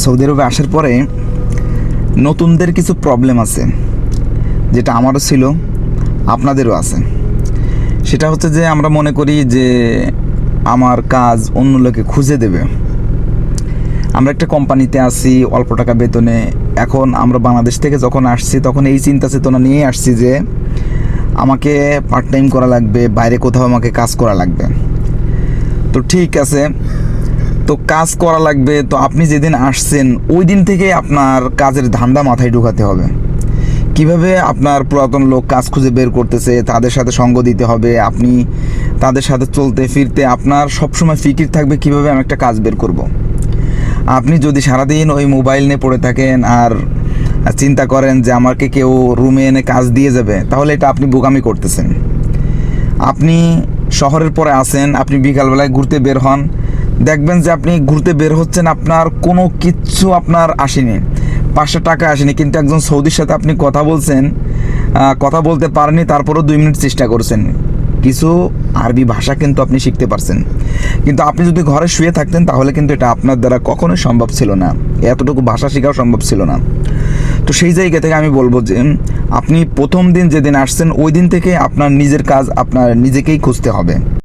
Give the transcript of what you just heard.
Saudi আরবে আসার পরে নতুনদের কিছু প্রবলেম আছে, যেটা আমারও ছিল, আপনাদেরও আছে। সেটা হচ্ছে যে আমরা মনে করি যে আমার কাজ অন্য লোকে খুঁজে দেবে। আমরা একটা কোম্পানিতে আছি অল্প টাকা বেতনে। এখন আমরা বাংলাদেশ থেকে যখন আসছি তখন এই চিন্তা চেতনা নিয়েই আসছি যে আমাকে পার্ট টাইম করা লাগবে, বাইরে কোথাও আমাকে কাজ করা লাগবে। তো ঠিক আছে, তো কাজ করা লাগবে। তো আপনি যেদিন আসছেন ওই দিন থেকে আপনার কাজের ধান্দা মাথায় ঢুকাতে হবে। কিভাবে আপনার পুরাতন লোক কাজ খুঁজে বের করতেছে, তাদের সাথে সঙ্গ দিতে হবে। আপনি তাদের সাথে চলতে ফিরতে আপনার সবসময় ফিকির থাকবে কিভাবে আমি একটা কাজ বের করব। আপনি যদি সারাদিন ওই মোবাইল নিয়ে পড়ে থাকেন আর চিন্তা করেন যে আমাকে কেউ রুমে এনে কাজ দিয়ে যাবে, তাহলে এটা আপনি বোকামি করতেছেন। আপনি শহরের পরে আসেন, আপনি বিকালবেলায় ঘুরতে বের হন, দেখবেন যে আপনি ঘুরতে বের হচ্ছেন, আপনার কোনো কিচ্ছু আপনার আসেনি, 500 টাকা আসেনি, কিন্তু একজন সৌদির সাথে আপনি কথা বলছেন, কথা বলতে পারেনি, তারপরেও 2 মিনিট চেষ্টা করছেন, কিছু আরবি ভাষা কিন্তু আপনি শিখতে পারছেন। কিন্তু আপনি যদি ঘরে শুয়ে থাকতেন তাহলে কিন্তু এটা আপনার দ্বারা কখনোই সম্ভব ছিল না, এতটুকু ভাষা শেখাও সম্ভব ছিল না। তো সেই জায়গা থেকে আমি বলবো যে আপনি প্রথম দিন যেদিন আসছেন ওই দিন থেকে আপনার নিজের কাজ আপনার নিজেকেই খুঁজতে হবে।